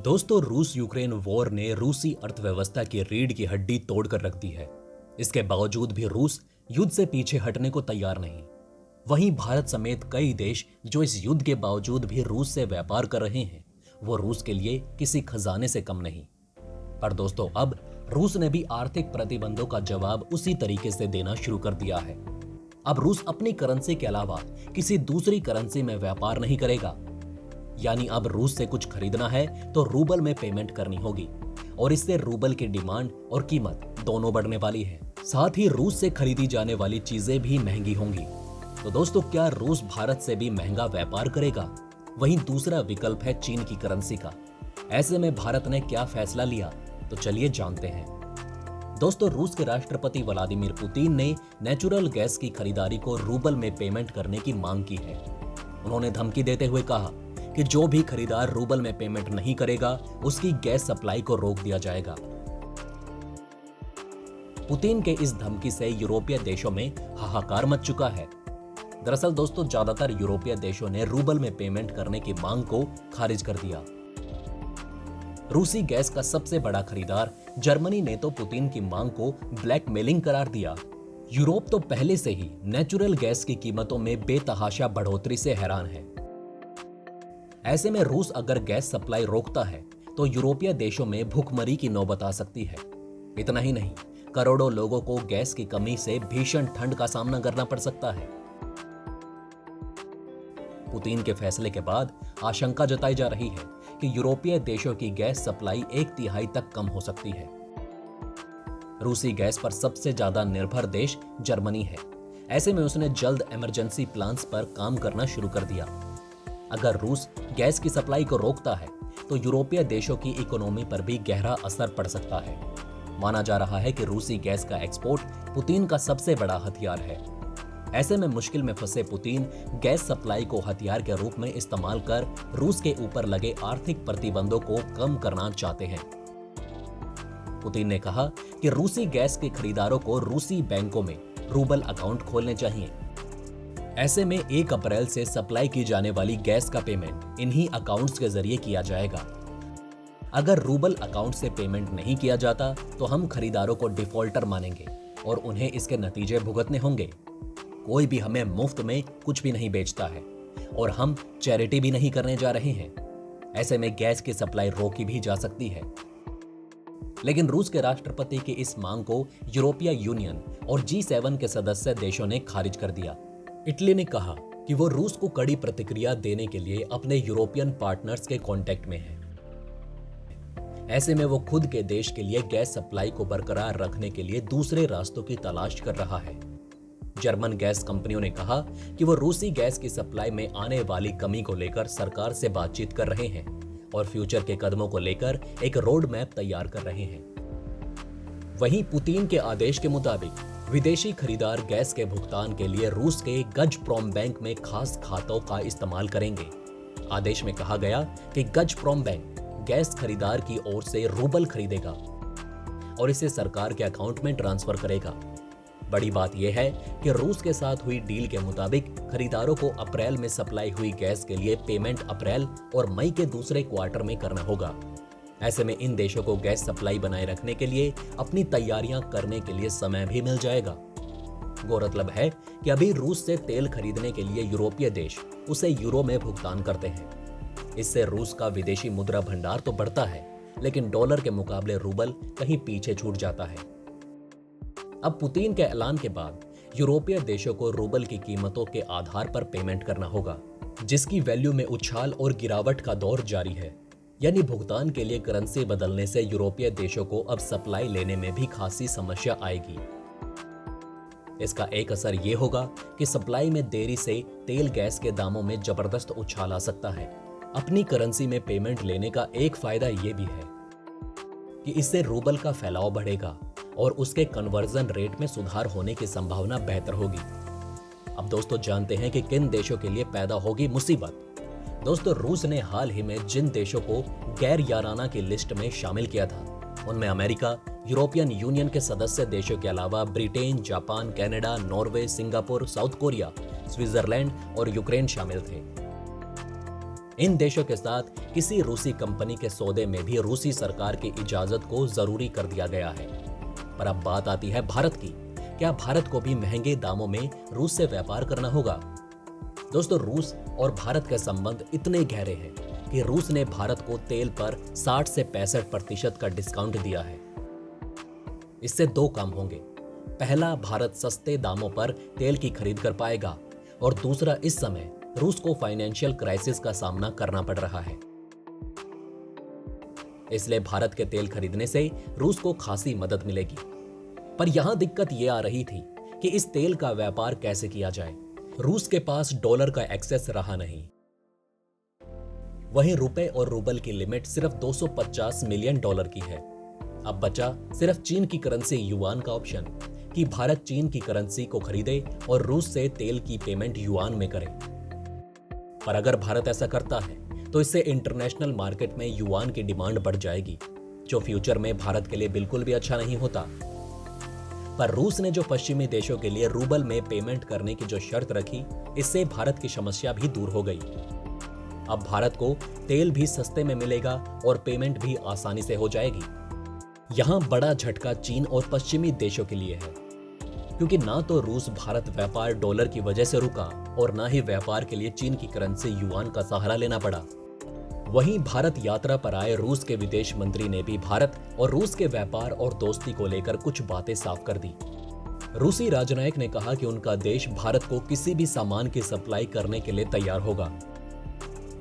दोस्तों, रूस Ukraine war ने रूसी अर्थव्यवस्था की रीढ़ की हड्डी तोड़कर रख दी है। इसके बावजूद भी रूस युद्ध से पीछे हटने को तैयार नहीं। वहीं भारत समेत कई देश जो इस युद्ध के बावजूद भी रूस से व्यापार कर रहे हैं, वो रूस के लिए किसी खजाने से कम नहीं। पर दोस्तों, अब रूस ने भी आर्थिक प्रतिबंधों का जवाब उसी तरीके से देना शुरू कर दिया है। अब रूस अपनी करेंसी के अलावा किसी दूसरी करेंसी में व्यापार नहीं करेगा। यानी अब रूस से कुछ खरीदना है तो रूबल में पेमेंट करनी होगी और इससे रूबल की डिमांड और कीमत दोनों बढ़ने वाली है। साथ ही रूस से खरीदी जाने वाली चीजें भी महंगी होंगी। तो दोस्तों, क्या रूस भारत से भी महंगा व्यापार करेगा? वहीं दूसरा विकल्प है चीन की करेंसी का। ऐसे में भारत ने क्या फैसला लिया, तो चलिए जानते हैं। दोस्तों, रूस के राष्ट्रपति व्लादिमीर पुतिन ने नेचुरल गैस की खरीदारी को रूबल में पेमेंट करने की मांग की है। उन्होंने धमकी देते हुए कहा कि जो भी खरीदार रूबल में पेमेंट नहीं करेगा, उसकी गैस सप्लाई को रोक दिया जाएगा। पुतिन के इस धमकी से यूरोपीय देशों में हाहाकार मच चुका है। दरअसल दोस्तों, ज्यादातर यूरोपीय देशों ने रूबल में पेमेंट करने की मांग को खारिज कर दिया। रूसी गैस का सबसे बड़ा खरीदार जर्मनी ने तो पुतिन की मांग को ब्लैकमेलिंग करार दिया। यूरोप तो पहले से ही नेचुरल गैस की कीमतों में बेतहाशा बढ़ोतरी से हैरान है। ऐसे में रूस अगर गैस सप्लाई रोकता है तो यूरोपीय देशों में भूखमरी की नौबत आ सकती है। इतना ही नहीं, करोड़ों लोगों को गैस की कमी से भीषण ठंड का सामना करना पड़ सकता है। पुतिन के फैसले के बाद आशंका जताई जा रही है कि यूरोपीय देशों की गैस सप्लाई 1/3 तक कम हो सकती है। रूसी गैस पर सबसे ज्यादा निर्भर देश जर्मनी है। ऐसे में उसने जल्द इमरजेंसी प्लान्स पर काम करना शुरू कर दिया। अगर रूस गैस की सप्लाई को रोकता है तो यूरोपीय देशों की इकोनॉमी पर भी गहरा असर पड़ सकता है। माना जा रहा है कि रूसी गैस का एक्सपोर्ट पुतिन का सबसे बड़ा हथियार है। ऐसे में मुश्किल में फंसे पुतिन गैस सप्लाई को हथियार के रूप में इस्तेमाल कर रूस के ऊपर लगे आर्थिक प्रतिबंधों को कम करना चाहते हैं। पुतिन ने कहा कि रूसी गैस के खरीदारों को रूसी बैंकों में रूबल अकाउंट खोलने चाहिए। ऐसे में 1 अप्रैल से सप्लाई की जाने वाली गैस का पेमेंट इन्हीं अकाउंट्स के जरिए किया जाएगा। अगर रूबल अकाउंट से पेमेंट नहीं किया जाता तो हम खरीदारों को डिफॉल्टर मानेंगे और उन्हें इसके नतीजे भुगतने होंगे। कोई भी हमें मुफ्त में कुछ भी नहीं बेचता है और हम चैरिटी भी नहीं करने जा रहे हैं। ऐसे में गैस की सप्लाई रोकी भी जा सकती है। लेकिन रूस के राष्ट्रपति की इस मांग को यूरोपीय यूनियन और G7 के सदस्य देशों ने खारिज कर दिया। इटली ने कहा कि वो रूस को कड़ी प्रतिक्रिया देने के लिए अपने यूरोपियन पार्टनर्स के कांटेक्ट में है। ऐसे में वो खुद के देश के लिए गैस सप्लाई को बरकरार रखने के लिए दूसरे रास्तों की तलाश कर रहा है। जर्मन गैस कंपनियों ने कहा कि वो रूसी गैस की सप्लाई में आने वाली कमी को लेकर सरकार से बातचीत कर रहे हैं और फ्यूचर के कदमों को लेकर एक रोड मैप तैयार कर रहे हैं। वहीं पुतिन के आदेश के मुताबिक विदेशी खरीदार गैस के भुगतान के लिए रूस के गजप्रॉम बैंक में खास खातों का इस्तेमाल करेंगे। आदेश में कहा गया कि गजप्रॉम बैंक गैस खरीदार की ओर से रूबल खरीदेगा और इसे सरकार के अकाउंट में ट्रांसफर करेगा। बड़ी बात यह है कि रूस के साथ हुई डील के मुताबिक खरीदारों को अप्रैल में सप्लाई हुई गैस के लिए पेमेंट अप्रैल और मई के दूसरे क्वार्टर में करना होगा। ऐसे में इन देशों को गैस सप्लाई बनाए रखने के लिए अपनी तैयारियां करने के लिए समय भी मिल जाएगा। गौरतलब है कि अभी रूस से तेल खरीदने के लिए यूरोपीय देश उसे यूरो में भुगतान करते हैं। इससे रूस का विदेशी मुद्रा भंडार तो बढ़ता है, लेकिन डॉलर के मुकाबले रूबल कहीं पीछे छूट जाता है। अब पुतिन के ऐलान के बाद यूरोपीय देशों को रूबल की कीमतों के आधार पर पेमेंट करना होगा, जिसकी वैल्यू में उछाल और गिरावट का दौर जारी है। यानी भुगतान के लिए करेंसी बदलने से यूरोपीय देशों को अब सप्लाई लेने में भी खासी समस्या आएगी। इसका एक असर यह होगा कि सप्लाई में देरी से तेल गैस के दामों में जबरदस्त उछाल आ सकता है। अपनी करेंसी में पेमेंट लेने का एक फायदा यह भी है कि इससे रूबल का फैलाव बढ़ेगा और उसके कन्वर्जन रेट में सुधार होने की संभावना बेहतर होगी। अब दोस्तों, जानते हैं कि किन देशों के लिए पैदा होगी मुसीबत। दोस्तों, रूस ने हाल ही में जिन देशों को गैर याराना की लिस्ट में शामिल किया था, उनमें अमेरिका, यूरोपियन यूनियन के सदस्य देशों के अलावा Britain, Japan, Canada, Norway, Singapore, south Korea, Switzerland और यूक्रेन शामिल थे। इन देशों के साथ किसी रूसी कंपनी के सौदे में भी रूसी सरकार की इजाजत को जरूरी कर दिया गया है। पर अब बात आती है भारत की। क्या भारत को भी महंगे दामों में रूस से व्यापार करना होगा? दोस्तों, रूस और भारत के संबंध इतने गहरे हैं कि रूस ने भारत को तेल पर 60 से 65% का डिस्काउंट दिया है। इससे दो काम होंगे। पहला, भारत सस्ते दामों पर तेल की खरीद कर पाएगा और दूसरा, इस समय रूस को फाइनेंशियल क्राइसिस का सामना करना पड़ रहा है। इसलिए भारत के तेल खरीदने से रूस को खासी मदद मिलेगी। पर यहां दिक्कत यह आ रही थी कि इस तेल का व्यापार कैसे किया जाए। रूस के पास डॉलर का एक्सेस रहा नहीं। वहीं रुपए और रूबल की लिमिट सिर्फ 250 मिलियन डॉलर की है। अब बचा सिर्फ चीन की करेंसी युआन का ऑप्शन कि भारत चीन की करेंसी को खरीदे और रूस से तेल की पेमेंट युआन में करे। पर अगर भारत ऐसा करता है तो इससे इंटरनेशनल मार्केट में युआन की डिमांड बढ़ जाएगी, जो फ्यूचर में भारत के लिए बिल्कुल भी अच्छा नहीं होता। पर रूस ने जो पश्चिमी देशों के लिए रूबल में पेमेंट करने की जो शर्त रखी, इससे भारत की समस्या भी दूर हो गई। अब भारत को तेल भी सस्ते में मिलेगा और पेमेंट भी आसानी से हो जाएगी। यहां बड़ा झटका चीन और पश्चिमी देशों के लिए है, क्योंकि ना तो रूस भारत व्यापार डॉलर की वजह से रुका और ना ही व्यापार के लिए चीन की करेंसी युआन का सहारा लेना पड़ा। वहीं भारत यात्रा पर आए रूस के विदेश मंत्री ने भी भारत और रूस के व्यापार और दोस्ती को लेकर कुछ बातें साफ कर दी। रूसी राजनयिक ने कहा कि उनका देश भारत को किसी भी सामान की सप्लाई करने के लिए तैयार होगा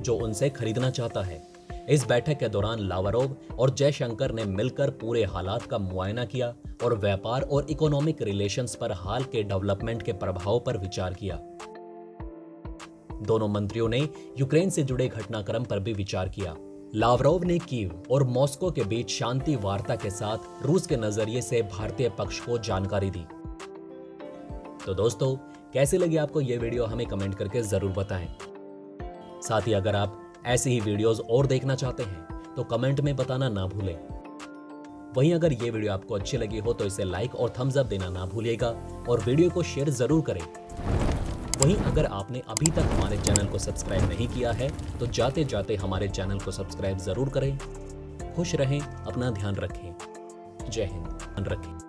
जो उनसे खरीदना चाहता है। इस बैठक के दौरान लावरोव और जयशंकर ने मिलकर पूरे हालात का मुआयना किया और व्यापार और इकोनॉमिक रिलेशंस पर हाल के डेवलपमेंट के प्रभाव पर विचार किया। दोनों मंत्रियों ने यूक्रेन से जुड़े घटनाक्रम पर भी विचार किया। लावरोव ने कीव और मॉस्को के बीच शांति वार्ता के साथ रूस के नजरिए से भारतीय पक्ष को जानकारी दी। तो दोस्तों, कैसी लगी आपको यह वीडियो, हमें कमेंट करके जरूर बताएं। साथ ही अगर आप ऐसी ही वीडियोस और देखना चाहते हैं तो कमेंट में बताना ना भूलें। वहीं अगर ये वीडियो आपको अच्छी लगी हो तो इसे लाइक और थम्स अप देना ना भूलिएगा और वीडियो को शेयर जरूर करें। वहीं अगर आपने अभी तक हमारे चैनल को सब्सक्राइब नहीं किया है तो जाते जाते हमारे चैनल को सब्सक्राइब जरूर करें। खुश रहें, अपना ध्यान रखें। जय हिंद, ध्यान रखें।